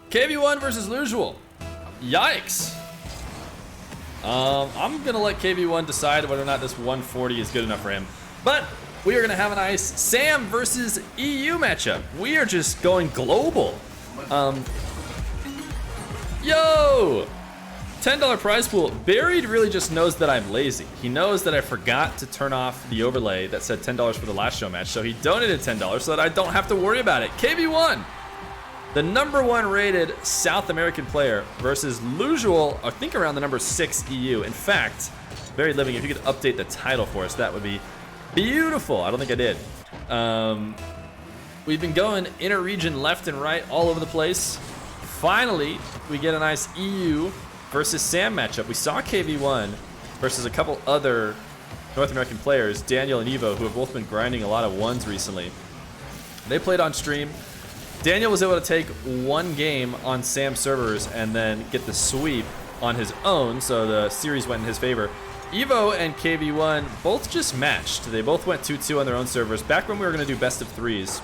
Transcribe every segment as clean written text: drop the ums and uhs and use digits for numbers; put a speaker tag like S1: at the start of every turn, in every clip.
S1: Kv1 versus Lewsual. Yikes. I'm gonna let Kv1 decide whether or not this 140 is good enough for him. But we are gonna have a nice Sam versus EU matchup. We are just going global. Yo! $10 prize pool. Buried really just knows that I'm lazy. He knows that I forgot to turn off the overlay that said $10 for the last show match, so he donated $10 so that I don't have to worry about it. Kv1, the #1 rated South American player versus Lewsual, I think around the number 6 EU. In fact, Very Living, if you could update the title for us, that would be beautiful. I don't think I did. We've been going inter-region left and right all over the place. Finally, we get a nice EU versus Sam matchup. We saw Kv1 versus a couple other North American players, Daniel and Evo, who have both been grinding a lot of ones recently. They played on stream. Daniel was able to take one game on Sam's servers and then get the sweep on his own, so the series went in his favor. Evo and Kv1 both just matched. They both went 2-2 on their own servers. Back when we were going to do best of threes.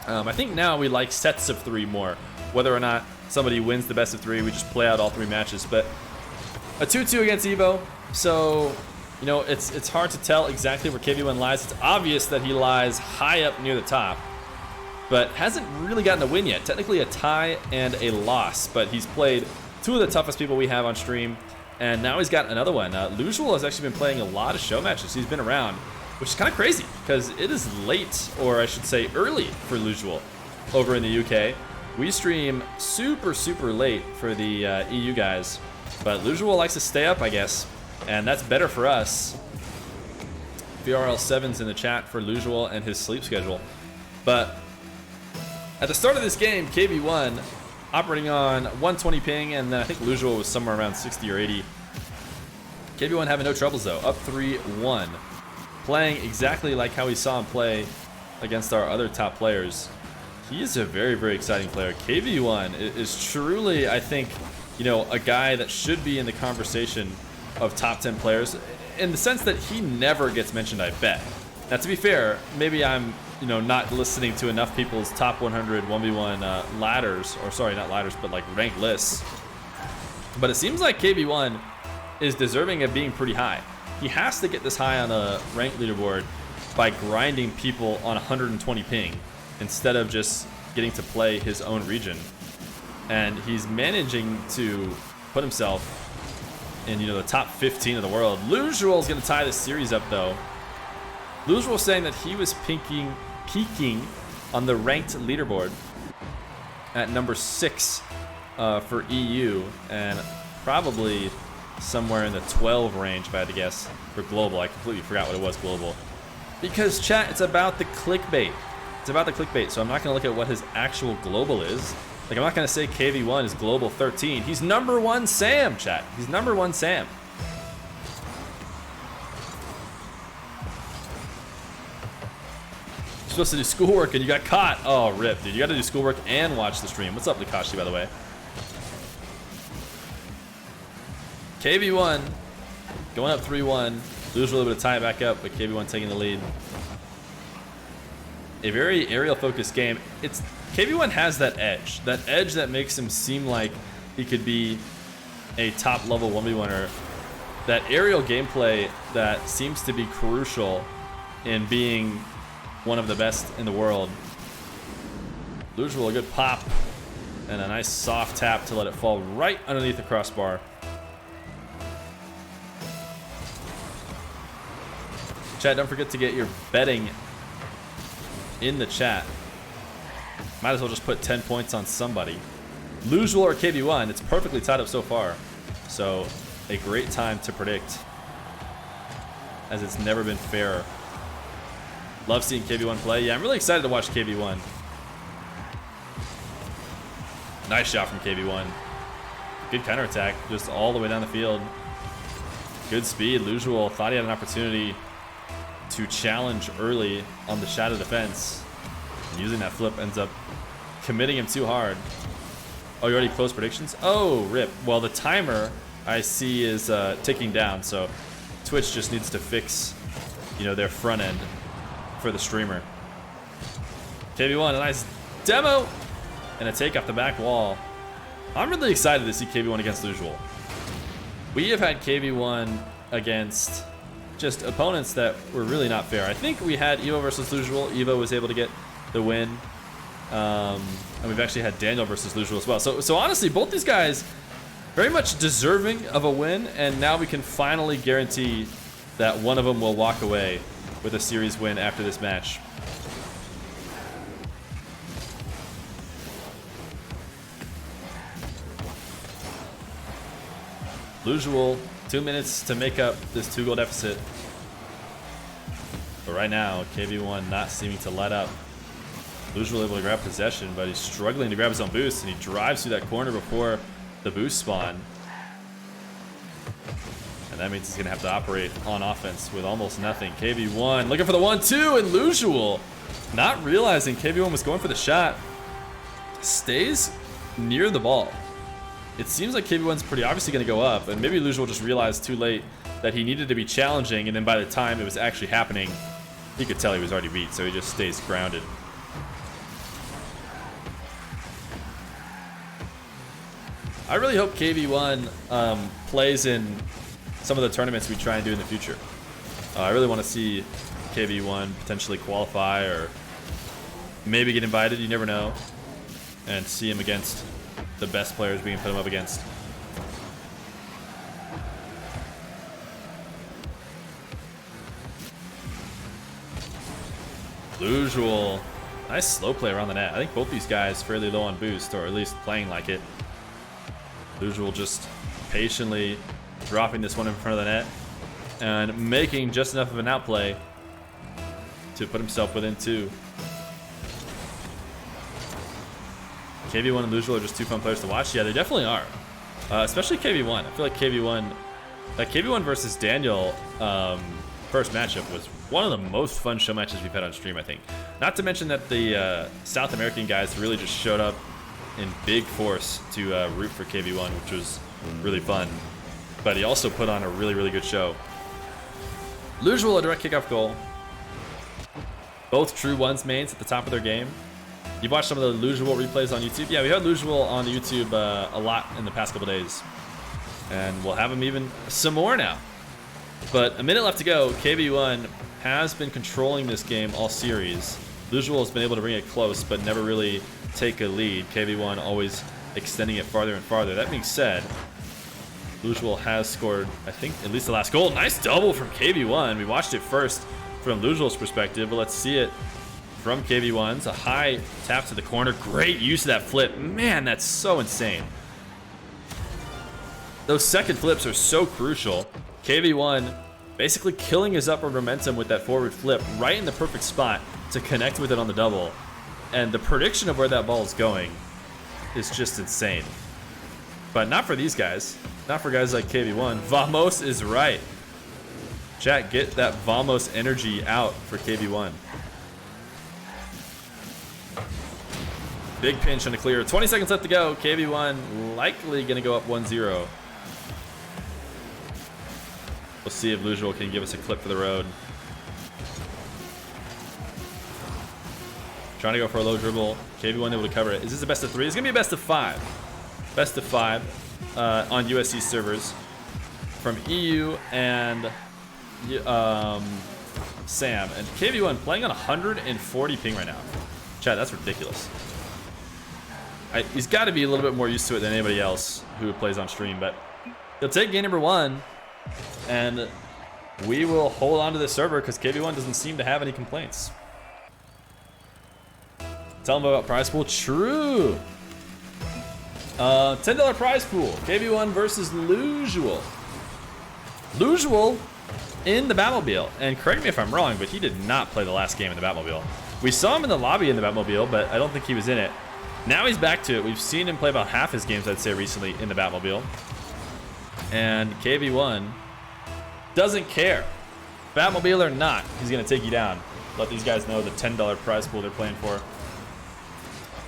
S1: I think now we like sets of 3 more. Whether or not somebody wins the best of 3, we just play out all 3 matches. But a 2-2 against Evo, so you know it's hard to tell exactly where Kv1 lies. It's obvious that he lies high up near the top, but hasn't really gotten a win yet. Technically a tie and a loss, but he's played 2 of the toughest people we have on stream, and now he's got another one. Lewsual has actually been playing a lot of show matches. He's been around, which is kind of crazy because it is late, or I should say early, for Lewsual over in the UK. We stream super late for the EU guys, but Lewsual likes to stay up, I guess, and that's better for us. FeerRL 7's in the chat for Lewsual and his sleep schedule. But at the start of this game, Kv1 operating on 120 ping, and then I think Lewsual was somewhere around 60 or 80. Kv1 having no troubles though, up 3-1. Playing exactly like how we saw him play against our other top players. He is a very exciting player. Kv1 is truly, I think, you know, a guy that should be in the conversation of top 10 players, in the sense that he never gets mentioned, I bet. Now, to be fair, maybe I'm, you know, not listening to enough people's top 100 1v1 ladders, or sorry, not ladders, but like ranked lists. But it seems like Kv1 is deserving of being pretty high. He has to get this high on a ranked leaderboard by grinding people on 120 ping instead of just getting to play his own region. And he's managing to put himself in, you know, the top 15 of the world. Lewsual is going to tie this series up though. Lewsual saying that he was peaking on the ranked leaderboard at number 6 for EU, and probably somewhere in the 12 range if I had to guess for global. I completely forgot what it was global. Because chat, it's about the clickbait. It's about the clickbait, so I'm not going to look at what his actual global is. Like, I'm not going to say Kv1 is global 13. He's #1 Sam, chat. He's #1 Sam. You're supposed to do schoolwork and you got caught. Oh, rip, dude. You got to do schoolwork and watch the stream. What's up, Nakashi, by the way? Kv1 going up 3-1. Lewsual a little bit of tie it back up, but Kv1 taking the lead. A very aerial-focused game. Kv1 has that edge that makes him seem like he could be a top-level 1v1er. That aerial gameplay that seems to be crucial in being one of the best in the world. Lewsual, a good pop and a nice soft tap to let it fall right underneath the crossbar. Chat, don't forget to get your betting in the chat. Might as well just put 10 points on somebody. Lewsual or Kv1, it's perfectly tied up so far. So, a great time to predict, as it's never been fairer. Love seeing Kv1 play. Yeah, I'm really excited to watch Kv1. Nice shot from Kv1. Good counterattack, just all the way down the field. Good speed. Lewsual thought he had an opportunity to challenge early on the shadow defense. And using that flip ends up committing him too hard. Oh, you already closed predictions? Oh, rip. Well, the timer I see is ticking down, so Twitch just needs to fix, you know, their front end for the streamer. Kv1, a nice demo. and a take off the back wall. I'm really excited to see Kv1 against Lewsual. We have had Kv1 against just opponents that were really not fair. I think we had Evo versus Lewsual. Evo was able to get the win. And we've actually had Daniel versus Lewsual as well. So honestly, both these guys very much deserving of a win, and now we can finally guarantee that one of them will walk away with a series win after this match. Lewsual, 2 minutes to make up this 2-goal deficit. But right now, Kv1 not seeming to let up. Lewsual able to grab possession, but he's struggling to grab his own boost, and he drives through that corner before the boost spawn. And that means he's gonna have to operate on offense with almost nothing. Kv1 looking for the 1-2, and Lewsual, not realizing Kv1 was going for the shot, stays near the ball. It seems like Kv1's pretty obviously going to go up, and maybe Lewsual just realized too late that he needed to be challenging, and then by the time it was actually happening, he could tell he was already beat, so he just stays grounded. I really hope Kv1 plays in some of the tournaments we try and do in the future. I really want to see Kv1 potentially qualify or maybe get invited, you never know, and see him against the best players we can put him up against. Lewsual, nice slow play around the net. I think both these guys fairly low on boost, or at least playing like it. Lewsual just patiently dropping this one in front of the net and making just enough of an outplay to put himself within 2. Kv1 and Lewsual are just 2 fun players to watch. Yeah, they definitely are. Especially Kv1. I feel like Kv1 versus Daniel first matchup was one of the most fun show matches we've had on stream, I think. Not to mention that the South American guys really just showed up in big force to root for Kv1, which was really fun. But he also put on a really, really good show. Lewsual, a direct kickoff goal. Both true ones mains at the top of their game. You've watched some of the Lewsual replays on YouTube? Yeah, we had Lewsual on YouTube a lot in the past couple days. And we'll have him even some more now. But a minute left to go. Kv1 has been controlling this game all series. Lewsual has been able to bring it close, but never really take a lead. Kv1 always extending it farther and farther. That being said, Lewsual has scored, I think, at least the last goal. Nice double from Kv1. We watched it first from Lewsual's perspective, but let's see it from Kv1's. A high tap to the corner. Great use of that flip. Man, that's so insane. Those second flips are so crucial. Kv1 basically killing his upward momentum with that forward flip right in the perfect spot to connect with it on the double. And the prediction of where that ball is going is just insane. But not for these guys. Not for guys like Kv1. Vamos is right. Chat, get that Vamos energy out for Kv1. Big pinch on the clear. 20 seconds left to go. Kv1 likely going to go up 1-0. We'll see if Lewsual can give us a clip for the road. Trying to go for a low dribble. Kv1 able to cover it. Is this a best of 3? It's going to be a best of 5. Best of 5 on USC servers from EU and Sam. And Kv1 playing on 140 ping right now. Chat, that's ridiculous. He's got to be a little bit more used to it than anybody else who plays on stream, but he'll take game number 1, and we will hold on to this server because Kv1 doesn't seem to have any complaints. Tell him about prize pool. True. $10 prize pool. Kv1 versus Lewsual. Lewsual in the Batmobile, and correct me if I'm wrong, but he did not play the last game in the Batmobile. We saw him in the lobby in the Batmobile, but I don't think he was in it. Now he's back to it. We've seen him play about half his games, I'd say, recently in the Batmobile. And Kv1 doesn't care. Batmobile or not, he's going to take you down. Let these guys know the $10 prize pool they're playing for.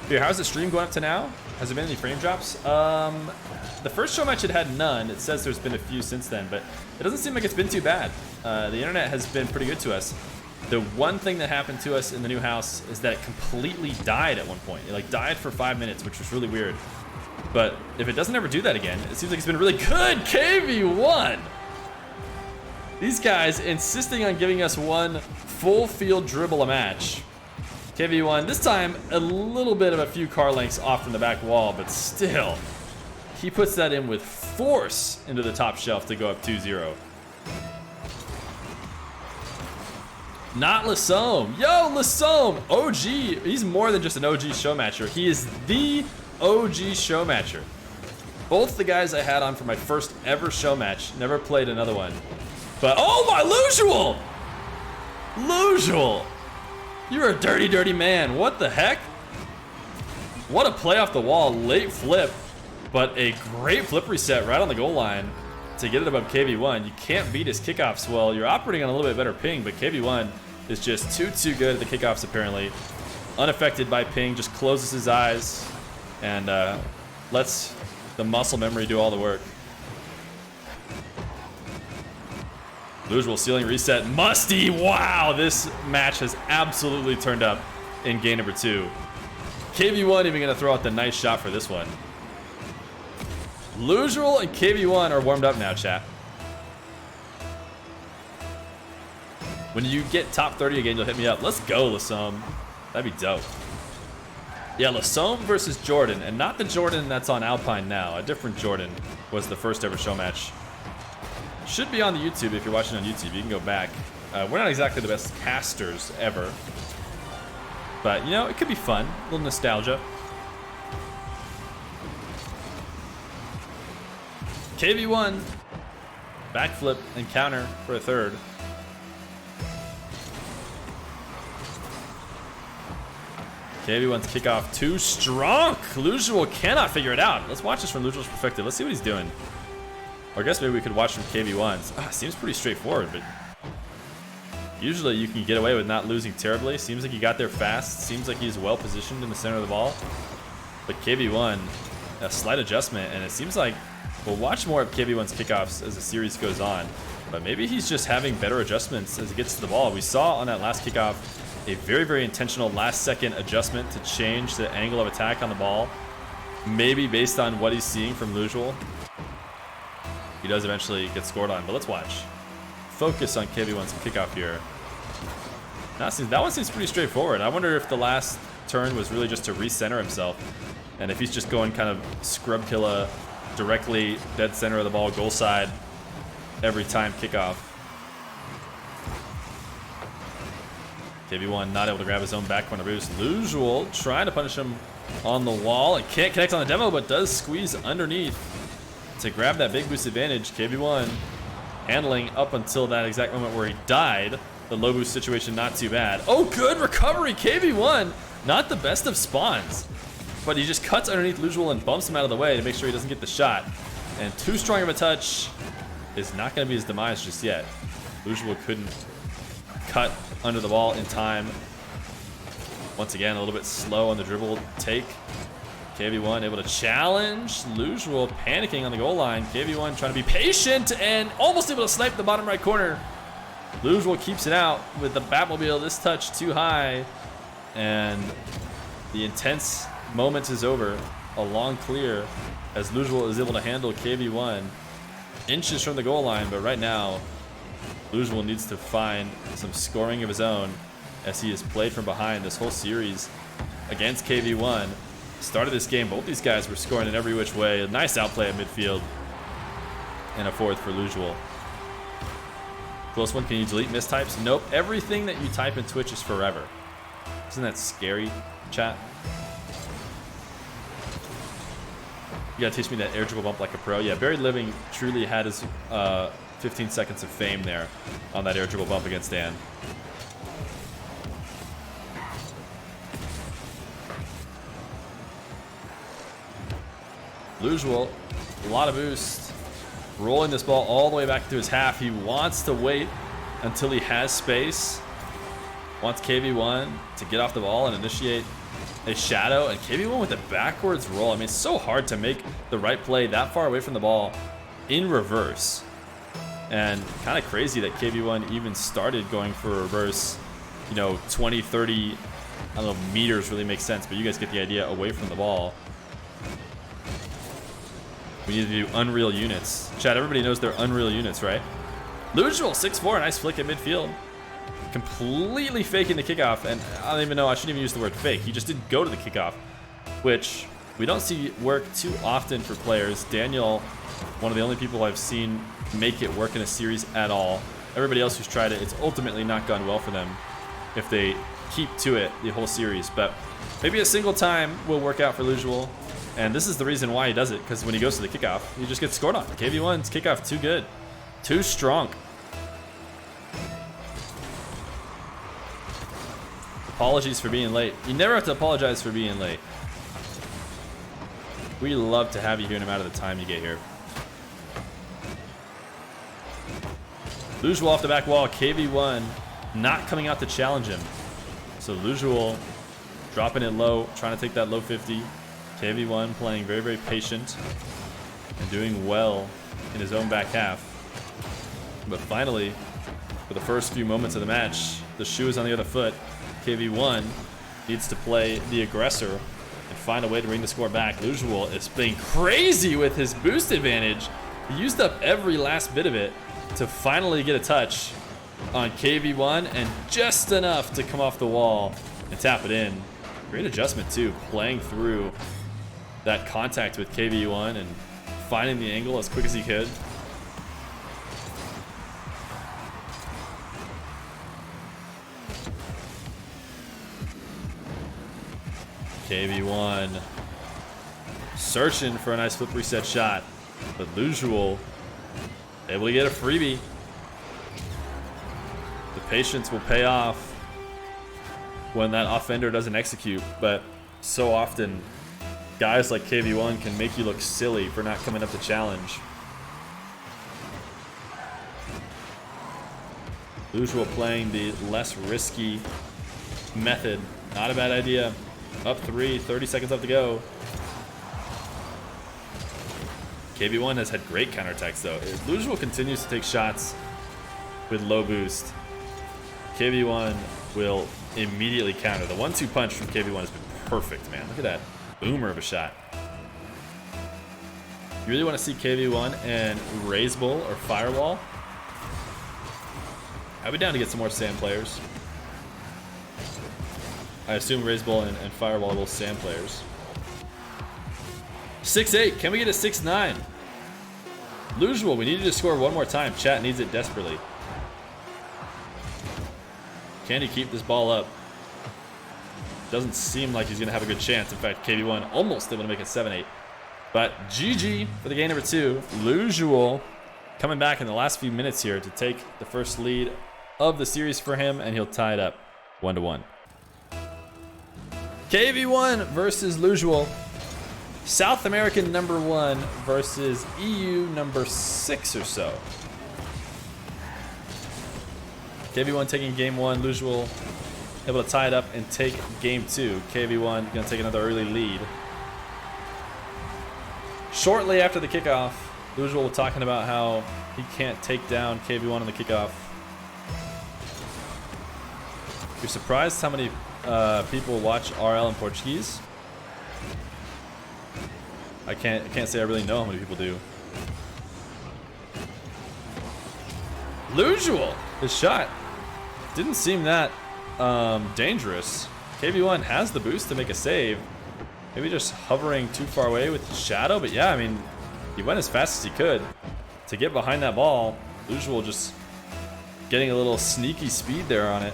S1: Here, how's the stream going up to now? Has there been any frame drops? The first show match had none. It says there's been a few since then, but it doesn't seem like it's been too bad. The internet has been pretty good to us. The one thing that happened to us in the new house is that it completely died at one point. It like died for 5 minutes, which was really weird. But if it doesn't ever do that again, it seems like it's been really good. Kv1! These guys insisting on giving us one full field dribble a match. Kv1, this time a little bit of a few car lengths off from the back wall, but still, he puts that in with force into the top shelf to go up 2-0. Not Lewsual. Yo, Lewsual, OG. He's more than just an OG showmatcher. He is the OG showmatcher. Both the guys I had on for my first ever showmatch, never played another one. But, oh my, Lewsual! Lewsual! You're a dirty, dirty man. What the heck? What a play off the wall. Late flip, but a great flip reset right on the goal line to get it above Kv1. You can't beat his kickoffs. Well, you're operating on a little bit better ping, but Kv1 is just too good at the kickoffs apparently. Unaffected by ping, just closes his eyes and lets the muscle memory do all the work. Lewsual ceiling reset. Musty! Wow! This match has absolutely turned up in game number 2. Kv1 even going to throw out the nice shot for this one. Lewsual and Kv1 are warmed up now, chat. When you get top 30 again, you'll hit me up. Let's go, Lewsual. That'd be dope. Yeah, Lewsual versus Jordan, and not the Jordan that's on Alpine now. A different Jordan was the first ever show match. Should be on the YouTube if you're watching on YouTube. You can go back. We're not exactly the best casters ever, but you know, it could be fun. A little nostalgia. Kv1 backflip and counter for a third. Kv1's kickoff too strong. Lewsual cannot figure it out. Let's watch this from Lewsual's perspective. Let's see what he's doing. Or I guess maybe we could watch from Kv1's. Seems pretty straightforward, but usually you can get away with not losing terribly. Seems like he got there fast. Seems like he's well positioned in the center of the ball. But Kv1, a slight adjustment, and it seems like we'll watch more of Kv1's kickoffs as the series goes on. But maybe he's just having better adjustments as he gets to the ball. We saw on that last kickoff a very intentional last-second adjustment to change the angle of attack on the ball. Maybe based on what he's seeing from Lewsual, he does eventually get scored on, but let's watch. Focus on Kv1's kickoff here. That one seems pretty straightforward. I wonder if the last turn was really just to recenter himself, and if he's just going kind of scrub killa directly dead center of the ball, goal side, every time kickoff. Kv1 not able to grab his own back corner boost. Lewsual trying to punish him on the wall. It can't connect on the demo, but does squeeze underneath to grab that big boost advantage. Kv1 handling up until that exact moment where he died. The low boost situation not too bad. Oh, good recovery. Kv1, not the best of spawns, but he just cuts underneath Lewsual and bumps him out of the way to make sure he doesn't get the shot. And too strong of a touch is not going to be his demise just yet. Lewsual couldn't cut under the ball in time. Once again, a little bit slow on the dribble take. Kv1 able to challenge. Lewsual panicking on the goal line. Kv1 trying to be patient and almost able to snipe the bottom right corner. Lewsual keeps it out with the Batmobile. This touch too high, and the intense moment is over. A long clear as Lewsual is able to handle Kv1 inches from the goal line, but right now Lewsual needs to find some scoring of his own as he has played from behind this whole series against Kv1. Started this game, both these guys were scoring in every which way. A nice outplay at midfield and a fourth for Lewsual. Close one. Can you delete mistypes? Nope. Everything that you type in Twitch is forever. Isn't that scary, chat? You gotta teach me that air dribble bump like a pro. Yeah, Buried Living truly had his 15 seconds of fame there on that air dribble bump against Dan. Lewsual, a lot of boost. Rolling this ball all the way back to his half. He wants to wait until he has space. Wants Kv1 to get off the ball and initiate a shadow. And Kv1 with a backwards roll. I mean, it's so hard to make the right play that far away from the ball in reverse. And kind of crazy that Kv1 even started going for a reverse you know, 20, 30, I don't know if meters really makes sense, but you guys get the idea, away from the ball. We need to do unreal units. Chat, everybody knows they're unreal units, right? Lewsual, 6'4", nice flick at midfield. Completely faking the kickoff, and I don't even know, I shouldn't even use the word fake. He just didn't go to the kickoff, which we don't see work too often for players. Daniel, one of the only people I've seen make it work in a series at all. Everybody else who's tried it, it's ultimately not gone well for them if they keep to it the whole series. But maybe a single time will work out for Lewsual, and this is the reason why he does it, because when he goes to the kickoff, he just gets scored on. Kv1's kickoff too good, too strong. Apologies for being late. You never have to apologize for being late. We love to have you here no matter the time you get here. Lewsual off the back wall. Kv1 not coming out to challenge him. So Lewsual dropping it low, trying to take that low 50. Kv1 playing very, very patient and doing well in his own back half. But finally, for the first few moments of the match, the shoe is on the other foot. Kv1 needs to play the aggressor and find a way to bring the score back. Lewsual is being crazy with his boost advantage. He used up every last bit of it to finally get a touch on Kv1, and just enough to come off the wall and tap it in. Great adjustment too, playing through that contact with Kv1 and finding the angle as quick as he could. Kv1 searching for a nice flip reset shot, but Lewsual able to get a freebie. The patience will pay off when that offender doesn't execute, but so often guys like Kv1 can make you look silly for not coming up to challenge. Lewsual playing the less risky method. Not a bad idea. Up 3, 30 seconds left to go. Kv1 has had great counterattacks though. Lewsual continues to take shots with low boost, Kv1 will immediately counter. The 1-2 punch from Kv1 has been perfect, man. Look at that boomer of a shot. You really want to see Kv1 and Lewsual or Firewall? I'd be down to get some more Sam players. I assume Lewsual and Firewall are both Sam players. 6-8. Can we get a 6-9? Lewsual, we need you to score one more time. Chat needs it desperately. Can he keep this ball up? Doesn't seem like he's going to have a good chance. In fact, Kv1 almost able to make it 7-8. But GG for the game number 2. Lewsual coming back in the last few minutes here to take the first lead of the series for him, and he'll tie it up 1-1. Kv1 versus Lewsual. South American number 1 versus EU number 6 or so. Kv1 taking game 1, Lewsual able to tie it up and take game 2. Kv1 gonna take another early lead. Shortly after the kickoff, Lewsual was talking about how he can't take down Kv1 on the kickoff. You're surprised how many people watch RL in Portuguese? I can't say I really know how many people do. Lewsual, his shot didn't seem that dangerous. Kv1 has the boost to make a save. Maybe just hovering too far away with his shadow, but yeah, I mean, he went as fast as he could to get behind that ball. Lewsual just getting a little sneaky speed there on it.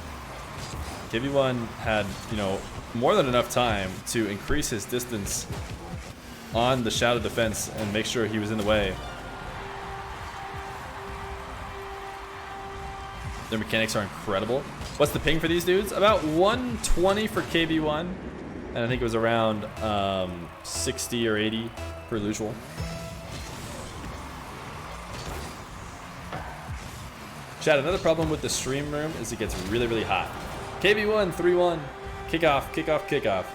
S1: Kv1 had, you know, more than enough time to increase his distance on the shadow defense and make sure he was in the way. Their mechanics are incredible. What's the ping for these dudes? About 120 for Kv1, and I think it was around 60 or 80 for Lewsual. Chat, another problem with the stream room is it gets really, really hot. Kv1, 3-1, kickoff, kickoff, kickoff.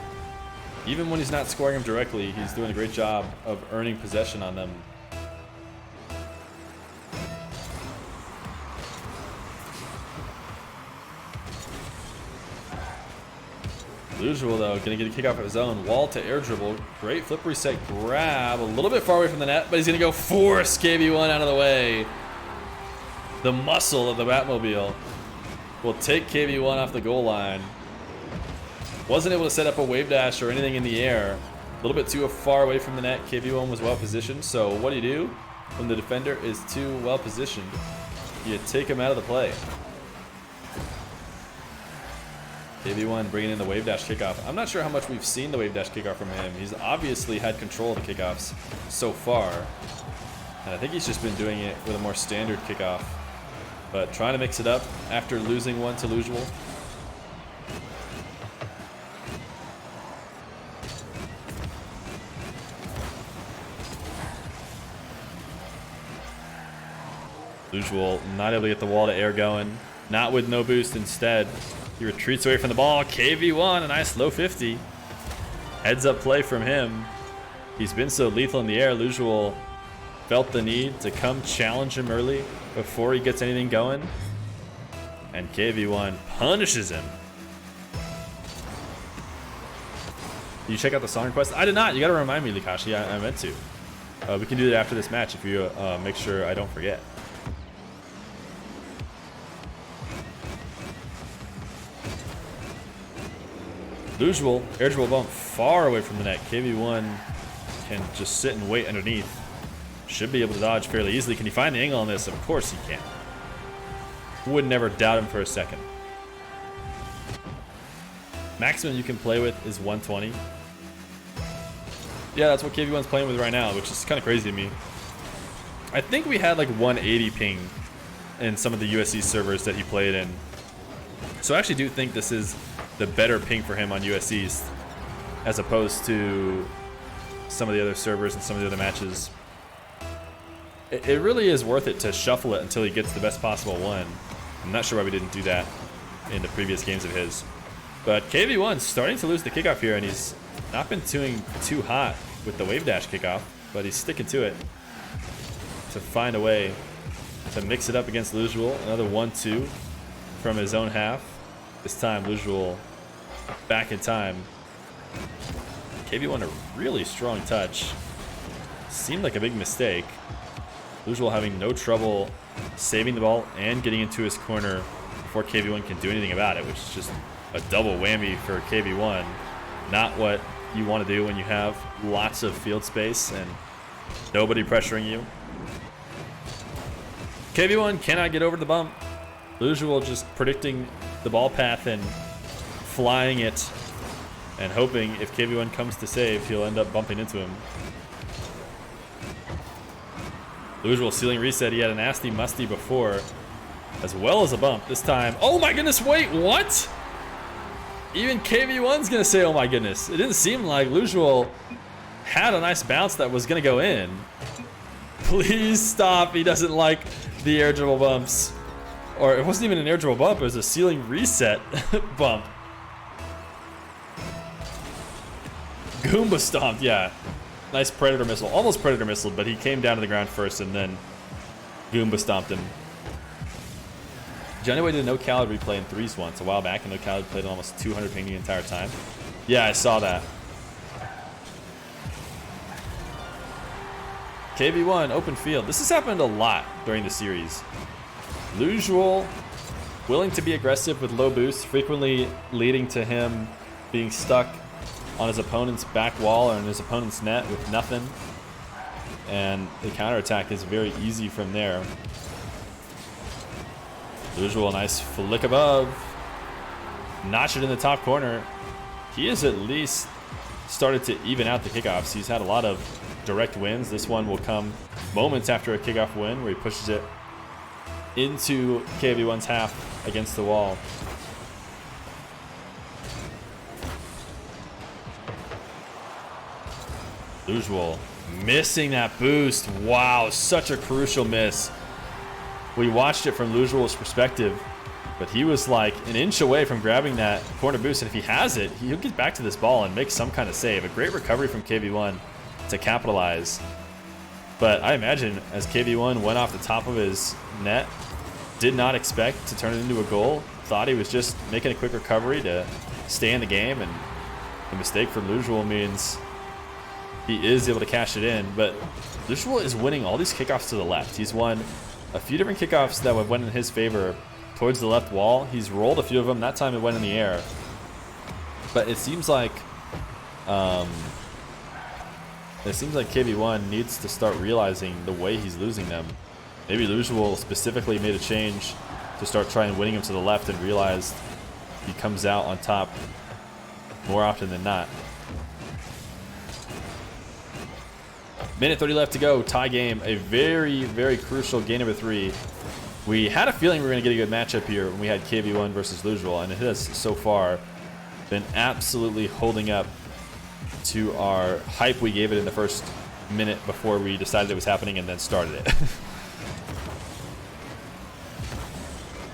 S1: Even when he's not scoring them directly, he's doing a great job of earning possession on them. Lewsual, though, going to get a kick off of his own. Wall to air dribble. Great flip reset grab. A little bit far away from the net, but he's going to go force Kv1 out of the way. The muscle of the Batmobile will take Kv1 off the goal line. Wasn't able to set up a wave dash or anything in the air. A little bit too far away from the net. Kv1 was well positioned. So what do? When the defender is too well positioned, you take him out of the play. Kv1 bringing in the wave dash kickoff. I'm not sure how much we've seen the wave dash kickoff from him. He's obviously had control of the kickoffs so far. And I think he's just been doing it with a more standard kickoff. But trying to mix it up after losing one to Lewsual. Lewsual not able to get the wall to air going. Not with no boost instead. He retreats away from the ball. Kv1, a nice low 50. Heads up play from him. He's been so lethal in the air. Lewsual felt the need to come challenge him early before he gets anything going. And Kv1 punishes him. Did you check out the song request? I did not. You got to remind me, Likashi. I meant to. We can do that after this match if you make sure I don't forget. Lewsual, air dribble bump far away from the net. Kv1 can just sit and wait underneath. Should be able to dodge fairly easily. Can he find the angle on this? Of course he can. Would never doubt him for a second. Maximum you can play with is 120. Yeah, that's what Kv1's playing with right now, which is kind of crazy to me. I think we had like 180 ping in some of the USC servers that he played in. So I actually do think this is the better ping for him on USC's as opposed to some of the other servers and some of the other matches. It really is worth it to shuffle it until he gets the best possible one. I'm not sure why we didn't do that in the previous games of his. But Kv1's starting to lose the kickoff here, and he's not been doing too hot with the wave dash kickoff, but he's sticking to it to find a way to mix it up against Lewsual. Another 1-2 from his own half. This time Lewsual back in time. Kv1 a really strong touch. Seemed like a big mistake. Lewsual having no trouble saving the ball and getting into his corner before Kv1 can do anything about it, which is just a double whammy for Kv1. Not what you want to do when you have lots of field space and nobody pressuring you. Kv1 cannot get over the bump. Lewsual just predicting the ball path and flying it and hoping if Kv1 comes to save, he'll end up bumping into him. Lewsual ceiling reset. He had a nasty musty before, as well as a bump. This time, oh my goodness, wait, what? Even Kv1's gonna say, oh my goodness. It didn't seem like Lewsual had a nice bounce that was gonna go in. Please stop, he doesn't like the air dribble bumps. Or it wasn't even an air dribble bump, it was a ceiling reset bump. Goomba stomped, yeah. Nice predator missile, almost predator missile, but he came down to the ground first and then Goomba stomped him. Johnny Way did a no-calorie replay in threes once a while back, and no-calorie played almost 200 ping the entire time. Yeah, I saw that. Kv1, open field. This has happened a lot during the series. Lewsual willing to be aggressive with low boost, frequently leading to him being stuck on his opponent's back wall or in his opponent's net with nothing. And the counterattack is very easy from there. Lewsual, nice flick above. Notch it in the top corner. He has at least started to even out the kickoffs. He's had a lot of direct wins. This one will come moments after a kickoff win where he pushes it into Kv1's half against the wall. Lewsual missing that boost. Wow, such a crucial miss. We watched it from Lewsual's perspective, but he was like an inch away from grabbing that corner boost, and if he has it, he'll get back to this ball and make some kind of save. A great recovery from Kv1 to capitalize. But I imagine as Kv1 went off the top of his net, did not expect to turn it into a goal, thought he was just making a quick recovery to stay in the game, and The mistake from Lewsual means he is able to cash it in, but Lewsual is winning all these kickoffs to the left. He's won a few different kickoffs that went in his favor towards the left wall. He's rolled a few of them. That time it went in the air. But it seems like Kv1 needs to start realizing the way he's losing them. Maybe Lewsual specifically made a change to start trying winning him to the left and realized he comes out on top more often than not. Minute 30 left to go, tie game. A very, very crucial game number 3. We had a feeling we were going to get a good matchup here when we had Kv1 versus Lewsual, and it has so far been absolutely holding up to our hype we gave it in the first minute before we decided it was happening and then started it.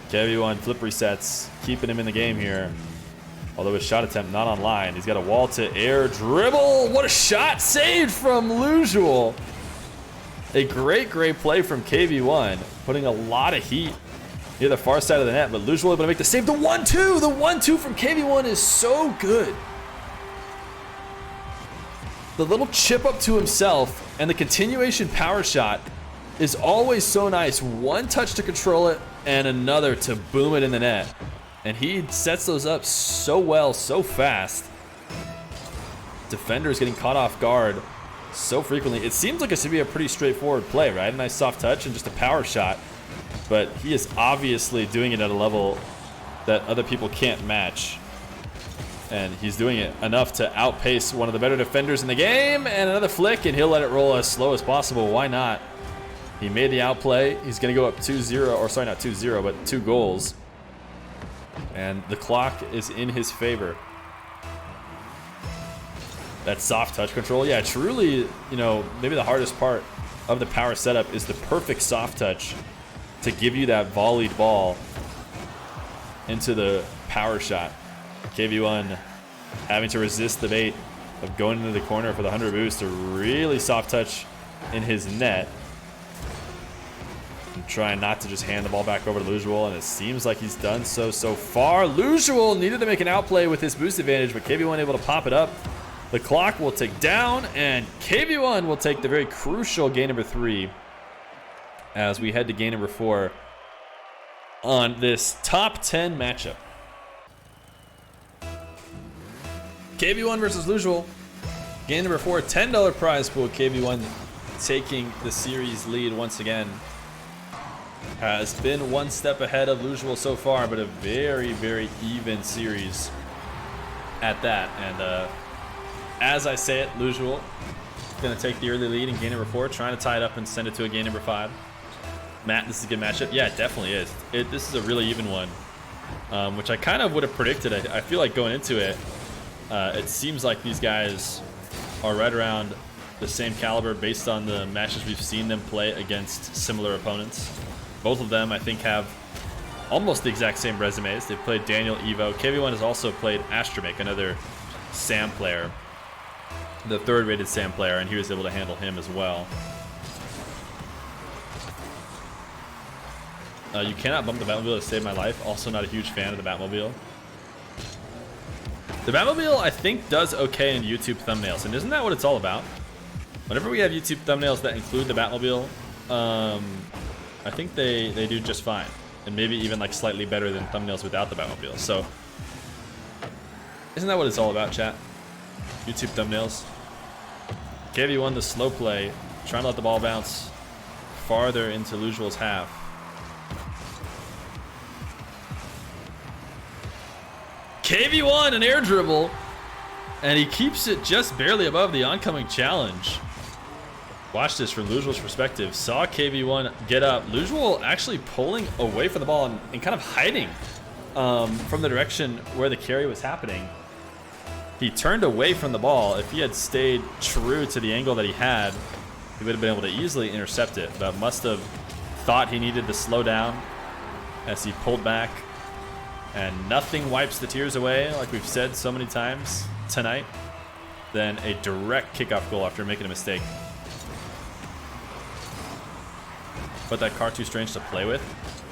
S1: Kv1 flip resets, keeping him in the game here. Although his shot attempt not online. He's got a wall to air dribble. What a shot saved from Lewsual. A great, great play from Kv1, putting a lot of heat near the far side of the net, but Lewsual able to make the save. The 1-2, the 1-2 from Kv1 is so good. The little chip up to himself and the continuation power shot is always so nice. One touch to control it and another to boom it in the net. And he sets those up so well, so fast. Defenders getting caught off guard so frequently. It seems like it should be a pretty straightforward play, right? A nice soft touch and just a power shot. But he is obviously doing it at a level that other people can't match. And he's doing it enough to outpace one of the better defenders in the game. And another flick, and he'll let it roll as slow as possible. Why not? He made the outplay. He's going to go up 2-0, or sorry, not 2-0, but 2 goals. And the clock is in his favor. That soft touch control, yeah, truly, you know, maybe the hardest part of the power setup is the perfect soft touch to give you that volleyed ball into the power shot. Kv1 having to resist the bait of going into the corner for the 100 boost to really soft touch in his net. And trying not to just hand the ball back over to Lewsual, and it seems like he's done so far. Lewsual needed to make an outplay with his boost advantage, but Kv1 able to pop it up. The clock will tick down, and Kv1 will take the very crucial game number 3 as we head to game number 4 on this top 10 matchup. Kv1 versus Lewsual. Game number 4, $10 prize pool. Kv1 taking the series lead once again. Has been one step ahead of Lewsual so far, but a very, very even series at that. And as I say it, Lewsual going to take the early lead in game number 4, trying to tie it up and send it to a game number 5. Matt, this is a good matchup. Yeah, it definitely is. This is a really even one, which I kind of would have predicted. I feel like going into it, it seems like these guys are right around the same caliber based on the matches we've seen them play against similar opponents. Both of them, I think, have almost the exact same resumes. They've played Daniel, Evo. Kv1 has also played Astromake, another SAM player, the 3rd rated SAM player, and he was able to handle him as well. You cannot bump the Batmobile to save my life. Also not a huge fan of the Batmobile. The Batmobile, I think, does okay in YouTube thumbnails, and isn't that what it's all about? Whenever we have YouTube thumbnails that include the Batmobile, I think they do just fine, and maybe even like slightly better than thumbnails without the Batmobile. So, isn't that what it's all about, chat? YouTube thumbnails. Kv1 the slow play, trying to let the ball bounce farther into Lewsual's half. Kv1 an air dribble, and he keeps it just barely above the oncoming challenge. Watch this from Lewsual's perspective. Saw Kv1 get up. Lewsual actually pulling away from the ball and kind of hiding from the direction where the carry was happening. He turned away from the ball. If he had stayed true to the angle that he had, he would have been able to easily intercept it, but must have thought he needed to slow down as he pulled back. And nothing wipes the tears away, like we've said so many times tonight, than a direct kickoff goal after making a mistake. But that car too strange to play with.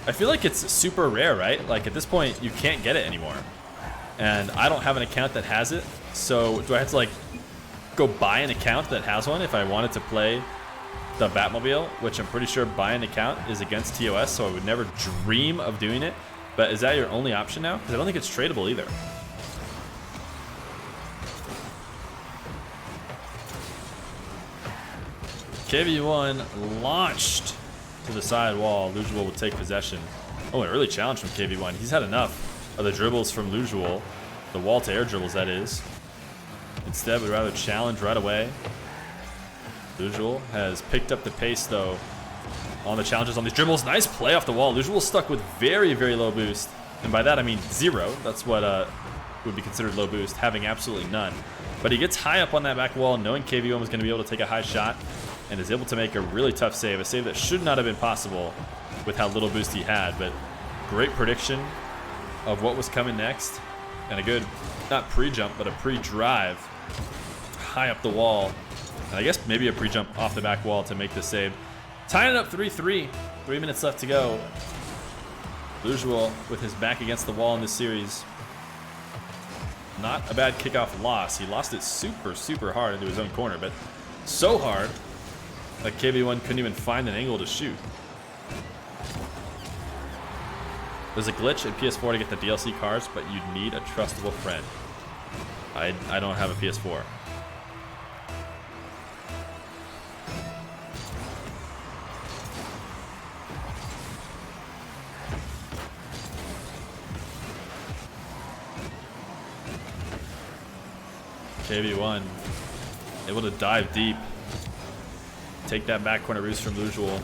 S1: I feel like it's super rare, right? Like at this point, you can't get it anymore. And I don't have an account that has it. So do I have to like go buy an account that has one if I wanted to play the Batmobile, which I'm pretty sure buy an account is against TOS, so I would never dream of doing it. But is that your only option now? Because I don't think it's tradable either. Kv1 launched to the side wall. Lewsual will take possession. Oh, an early challenge from Kv1. He's had enough of the dribbles from Lewsual. The wall to air dribbles, that is. Instead, would rather challenge right away. Lewsual has picked up the pace, though, on the challenges on these dribbles. Nice play off the wall. Lewsual stuck with very, very low boost. And by that, I mean 0. That's what would be considered low boost, having absolutely none. But he gets high up on that back wall, knowing Kv1 was going to be able to take a high shot, and is able to make a really tough save. A save that should not have been possible with how little boost he had. But great prediction of what was coming next. And a good, not pre-jump, but a pre-drive high up the wall. And I guess maybe a pre-jump off the back wall to make the save. Tying it up 3-3. 3 minutes left to go. Lewsual with his back against the wall in this series. Not a bad kickoff loss. He lost it super, super hard into his own corner, but so hard that Kv1 couldn't even find an angle to shoot. There's a glitch in PS4 to get the DLC cars, but you'd need a trustable friend. I don't have a PS4. Kv1 able to dive deep, take that back corner boost from Lewsual.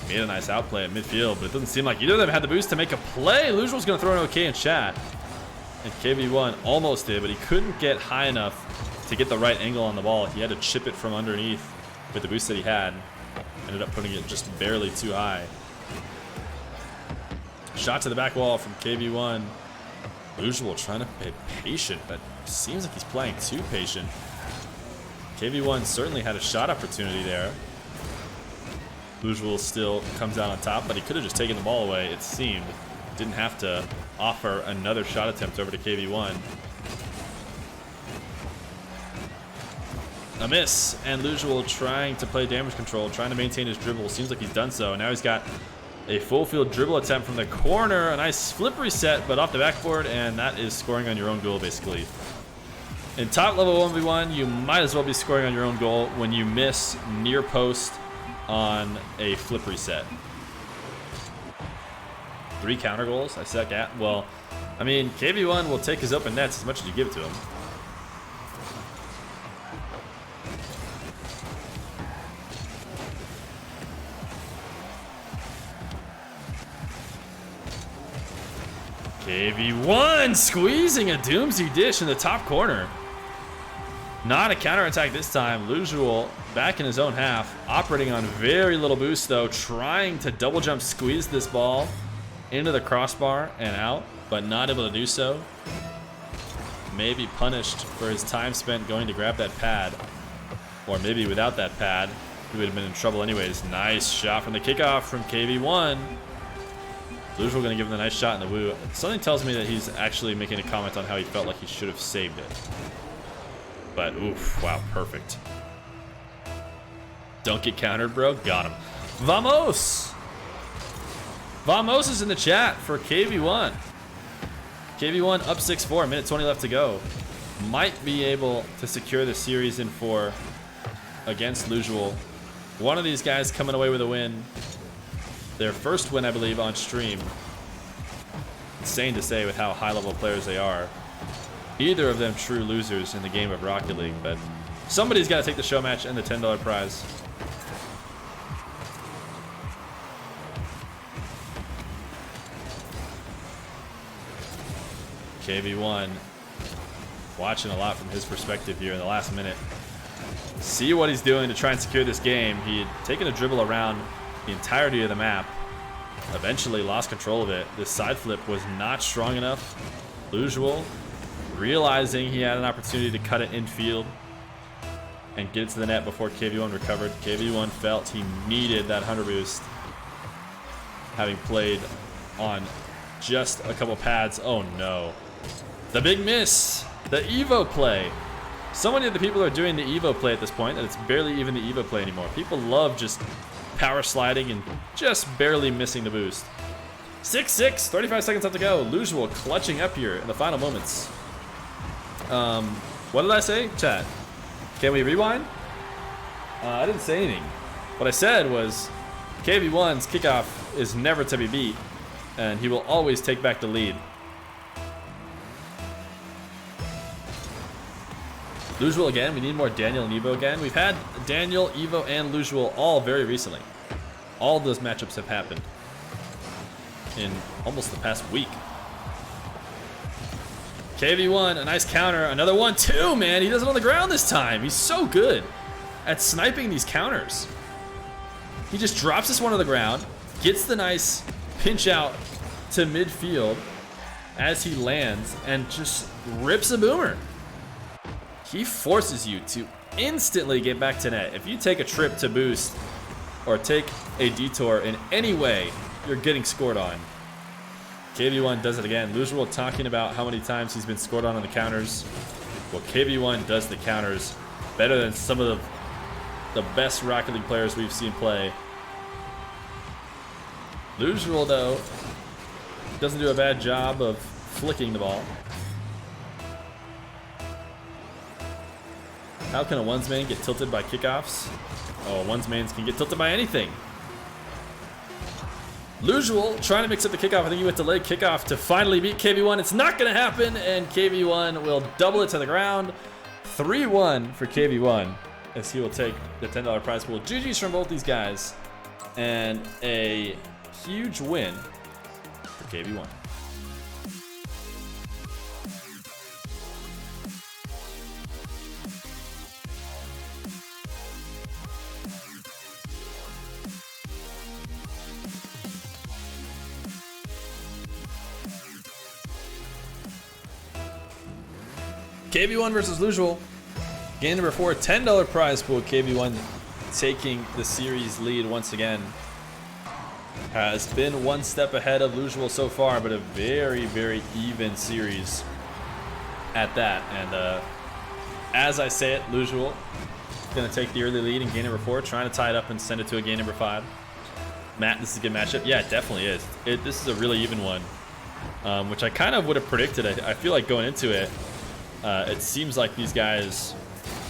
S1: Made a nice outplay at midfield, but it doesn't seem like either of them had the boost to make a play. Lewsual's gonna throw an OK in chat, and Kv1 almost did, but he couldn't get high enough to get the right angle on the ball. He had to chip it from underneath with the boost that he had. Ended up putting it just barely too high. Shot to the back wall from Kv1. Lewsual trying to be patient, but seems like he's playing too patient. Kv1 certainly had a shot opportunity there. Lewsual still comes out on top, but he could have just taken the ball away, it seemed. Didn't have to offer another shot attempt over to Kv1. A miss, and Lewsual trying to play damage control, trying to maintain his dribble. Seems like he's done so. Now he's got a full field dribble attempt from the corner. A nice flip reset, but off the backboard, and that is scoring on your own goal, basically. In top level 1v1, you might as well be scoring on your own goal when you miss near post on a flip reset. 3 counter goals, I suck at. Well, I mean, Kv1 will take his open nets as much as you give it to him. Kv1 squeezing a doomsday dish in the top corner. Not a counterattack this time. Lewsual back in his own half, operating on very little boost though, trying to double jump squeeze this ball into the crossbar and out, but not able to do so. Maybe punished for his time spent going to grab that pad, or maybe without that pad, he would have been in trouble anyways. Nice shot from the kickoff from Kv1. Lewsual gonna give him a nice shot in the woo. Something tells me that he's actually making a comment on how he felt like he should have saved it. But oof, wow, perfect. Don't get countered, bro. Got him. Vamos! Vamos is in the chat for Kv1. Kv1 up 6-4, minute 20 left to go. Might be able to secure the series in 4 against Lewsual. One of these guys coming away with a win. Their first win, I believe, on stream. Insane to say with how high-level players they are. Either of them true losers in the game of Rocket League, but somebody's got to take the show match and the $10 prize. Kv1 watching a lot from his perspective here in the last minute. See what he's doing to try and secure this game. He had taken a dribble around the entirety of the map. Eventually lost control of it. This side flip was not strong enough. Lewsual realizing he had an opportunity to cut it infield and get it to the net before Kv1 recovered. Kv1 felt he needed that 100 boost, having played on just a couple pads. Oh no. The big miss. The Evo play. So many of the people are doing the Evo play at this point that it's barely even the Evo play anymore. People love just power sliding and just barely missing the boost. 6-6, 35 seconds left to go. Lewsual clutching up here in the final moments. What did I say? Chat. Can we rewind? I didn't say anything. What I said was Kv1's kickoff is never to be beat, and he will always take back the lead. Lewsual again. We need more Daniel and Evo again. We've had Daniel, Evo, and Lewsual all very recently. All of those matchups have happened in almost the past week. Kv1, a nice counter. Another one, too, man. He does it on the ground this time. He's so good at sniping these counters. He just drops this one on the ground, gets the nice pinch out to midfield as he lands, and just rips a boomer. He forces you to instantly get back to net. If you take a trip to boost or take a detour in any way, you're getting scored on. Kv1 does it again. Lewsual talking about how many times he's been scored on the counters. Well, Kv1 does the counters better than some of the best Rocket League players we've seen play. Lewsual, though, doesn't do a bad job of flicking the ball. How can a ones main get tilted by kickoffs? Oh, ones mains can get tilted by anything. Lewsual trying to mix up the kickoff. I think he went delayed kickoff to finally beat Kv1. It's not going to happen, and Kv1 will double it to the ground. 3-1 for Kv1 as he will take the $10 prize pool. GG's from both these guys, and a huge win for Kv1. Kv1 versus Lewsual. Game number 4, $10 prize pool. Kv1 taking the series lead once again. Has been one step ahead of Lewsual so far, but a very, very even series at that. And as I say it, Lewsual going to take the early lead in game number 4, trying to tie it up and send it to a game number 5. Matt, this is a good matchup. Yeah, it definitely is. This is a really even one, which I kind of would have predicted. I feel like going into it, it seems like these guys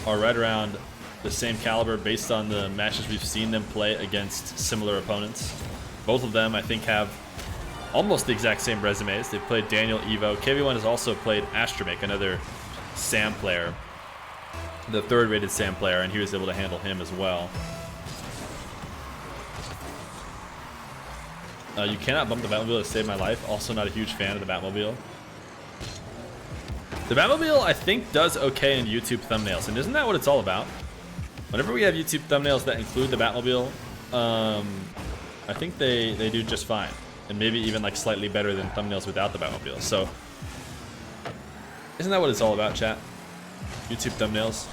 S1: are right around the same caliber based on the matches we've seen them play against similar opponents. Both of them, I think, have almost the exact same resumes. They've played Daniel, Evo. Kv1 has also played Astromake, another SAM player, the 3rd rated SAM player, and he was able to handle him as well. You cannot bump the Batmobile to save my life. Also not a huge fan of the Batmobile. The Batmobile, I think, does okay in YouTube thumbnails, and isn't that what it's all about? Whenever we have YouTube thumbnails that include the Batmobile, I think they do just fine, and maybe even like slightly better than thumbnails without the Batmobile. So, isn't that what it's all about, chat? YouTube thumbnails.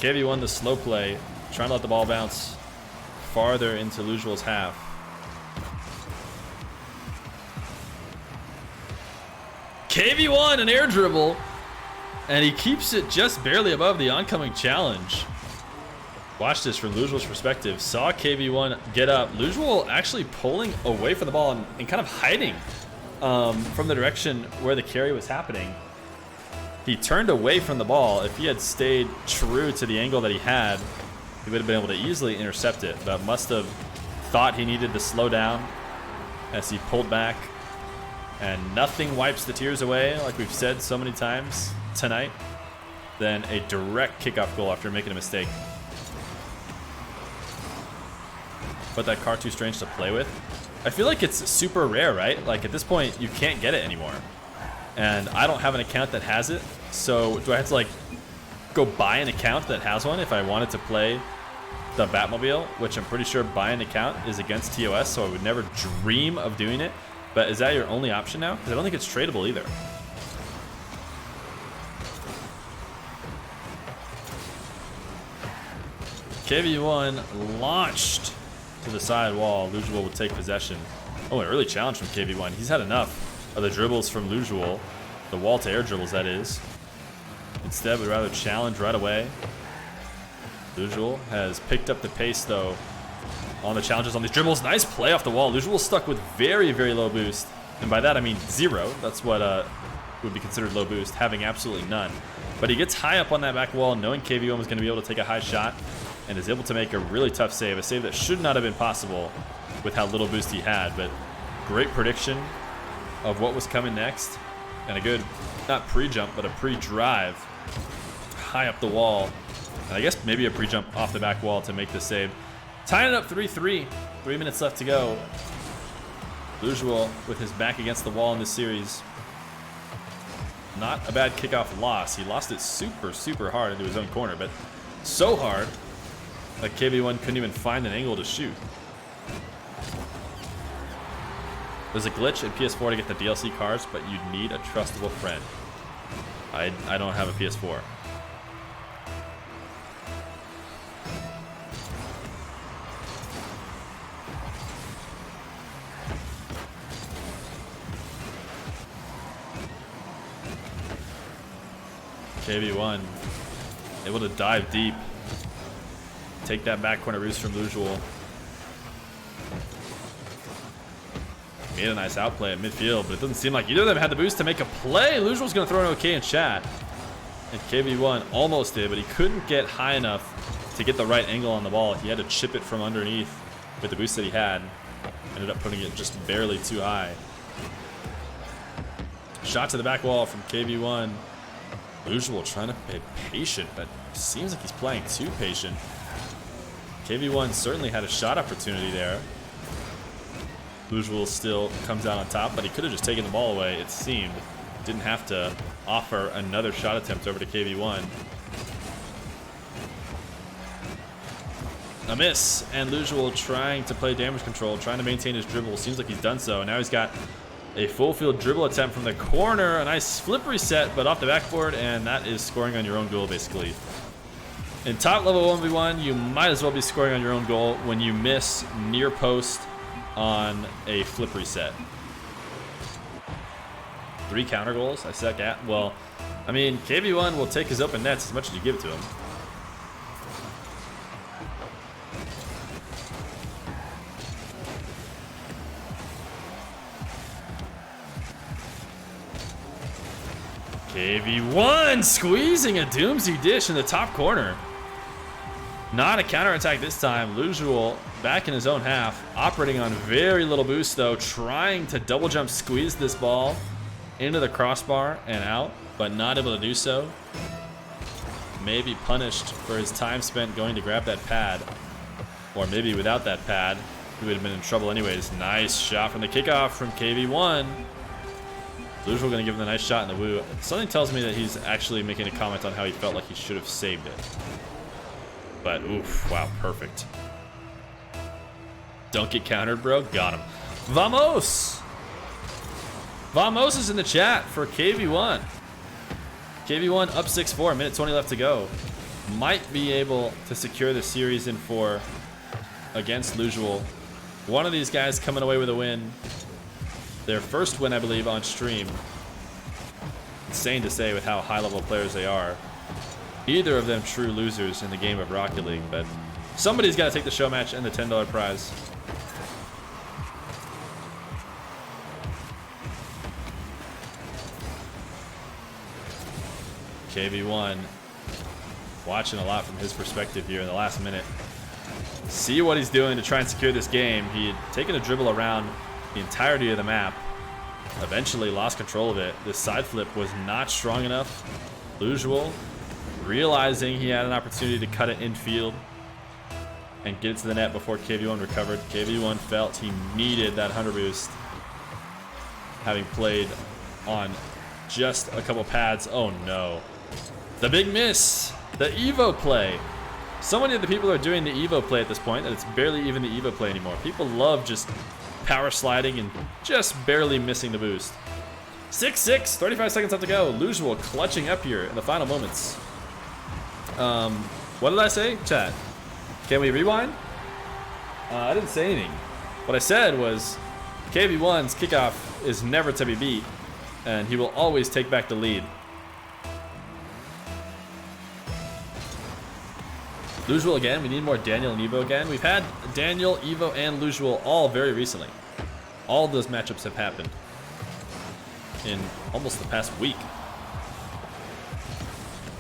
S1: Kv1, the slow play, trying to let the ball bounce farther into Lewsual's half. Kv1, an air dribble, and he keeps it just barely above the oncoming challenge. Watch this from Lewsual's perspective. Saw Kv1 get up. Lewsual actually pulling away from the ball and kind of hiding from the direction where the carry was happening. He turned away from the ball. If he had stayed true to the angle that he had, he would have been able to easily intercept it, but must have thought he needed to slow down as he pulled back. And nothing wipes the tears away, like we've said so many times tonight, than a direct kickoff goal after making a mistake. But that car too strange to play with. I feel like it's super rare, right? Like at this point, you can't get it anymore. And I don't have an account that has it. So do I have to like go buy an account that has one if I wanted to play the Batmobile, which I'm pretty sure buying an account is against TOS, so I would never dream of doing it. But is that your only option now? Because I don't think it's tradable either. Kv1 launched to the side wall. Lewsual will take possession. Oh, an early challenge from Kv1. He's had enough of the dribbles from Lewsual. The wall to air dribbles, that is. Instead, we'd rather challenge right away. Lewsual has picked up the pace, though, on the challenges on these dribbles. Nice play off the wall. Lewsual stuck with very, very low boost. And by that, I mean 0. That's what would be considered low boost, having absolutely none. But he gets high up on that back wall, knowing Kv1 was going to be able to take a high shot, and is able to make a really tough save. A save that should not have been possible with how little boost he had. But great prediction of what was coming next. And a good, not pre-jump, but a pre-drive high up the wall. And I guess maybe a pre-jump off the back wall to make the save. Tying it up 3-3. 3 minutes left to go. Lewsual with his back against the wall in this series. Not a bad kickoff loss. He lost it super, super hard into his own corner, but so hard that Kv1 couldn't even find an angle to shoot. There's a glitch in PS4 to get the DLC cars, but you'd need a trustable friend. I don't have a PS4. Kv1 able to dive deep, take that back corner boost from Lewsual. Made a nice outplay at midfield, but it doesn't seem like either of them had the boost to make a play. Lewsual's going to throw an OK in chat, and Kv1 almost did, but he couldn't get high enough to get the right angle on the ball. He had to chip it from underneath with the boost that he had. Ended up putting it just barely too high. Shot to the back wall from Kv1. Lewsual trying to be patient, but seems like he's playing too patient. Kv1 certainly had a shot opportunity there. Lewsual still comes out on top, but he could have just taken the ball away, it seemed. Didn't have to offer another shot attempt over to Kv1. A miss, and Lewsual trying to play damage control, trying to maintain his dribble. Seems like he's done so. Now he's got a full field dribble attempt from the corner. A nice flip reset, but off the backboard, and that is scoring on your own goal, basically. In top level 1v1, you might as well be scoring on your own goal when you miss near post on a flip reset. 3 counter goals, I suck at. Well, I mean, Kv1 will take his open nets as much as you give it to him. Kv1 squeezing a doomsy dish in the top corner. Not a counterattack this time. Lewsual back in his own half, operating on very little boost though, trying to double jump squeeze this ball into the crossbar and out, but not able to do so. Maybe punished for his time spent going to grab that pad, or maybe without that pad, he would have been in trouble anyways. Nice shot from the kickoff from Kv1. Lewsual gonna give him a nice shot in the woo. Something tells me that he's actually making a comment on how he felt like he should have saved it. But oof, wow, perfect. Don't get countered, bro. Got him. Vamos! Vamos is in the chat for Kv1. Kv1 up 6-4, minute 20 left to go. Might be able to secure the series in 4 against Lewsual. One of these guys coming away with a win. Their first win, I believe, on stream. Insane to say with how high-level players they are. Either of them true losers in the game of Rocket League, but somebody's got to take the show match and the $10 prize. Kv1 watching a lot from his perspective here in the last minute. See what he's doing to try and secure this game. He had taken a dribble around the entirety of the map. Eventually lost control of it. This side flip was not strong enough. Lewsual realizing he had an opportunity to cut it infield and get it to the net before Kv1 recovered. Kv1 felt he needed that 100 boost, having played on just a couple pads. Oh no. The big miss. The Evo play. So many of the people are doing the Evo play at this point that it's barely even the Evo play anymore. People love just power sliding and just barely missing the boost. 6-6, 35 seconds left to go. Lewsual clutching up here in the final moments. What did I say? Chat. Can we rewind? I didn't say anything. What I said was Kv1's kickoff is never to be beat, and he will always take back the lead. Lewsual again. We need more Daniel and Evo again. We've had Daniel, Evo, and Lewsual all very recently. All of those matchups have happened in almost the past week.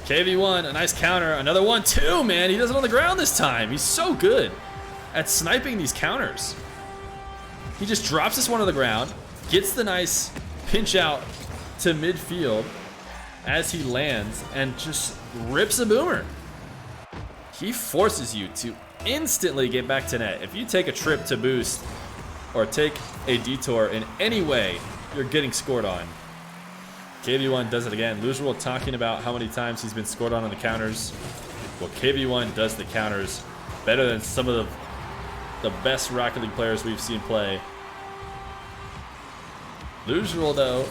S1: Kv1, a nice counter. Another 1-2, man. He does it on the ground this time. He's so good at sniping these counters. He just drops this one on the ground, gets the nice pinch out to midfield as he lands, and just rips a boomer. He forces you to instantly get back to net. If you take a trip to boost or take a detour in any way, you're getting scored on. Kv1 does it again. Lewsual talking about how many times he's been scored on the counters. Well, Kv1 does the counters better than some of the best Rocket League players we've seen play. Lewsual, though,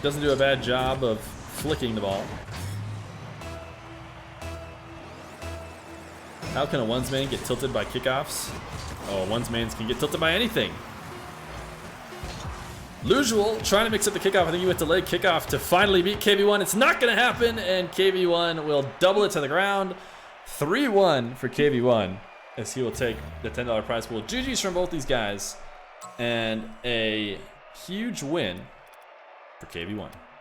S1: doesn't do a bad job of flicking the ball. How can a ones main get tilted by kickoffs? Oh, ones mains can get tilted by anything. Lewsual trying to mix up the kickoff. I think he went to leg kickoff to finally beat Kv1. It's not going to happen, and Kv1 will double it to the ground. 3-1 for Kv1 as he will take the $10 prize pool. GG's from both these guys, and a huge win for Kv1.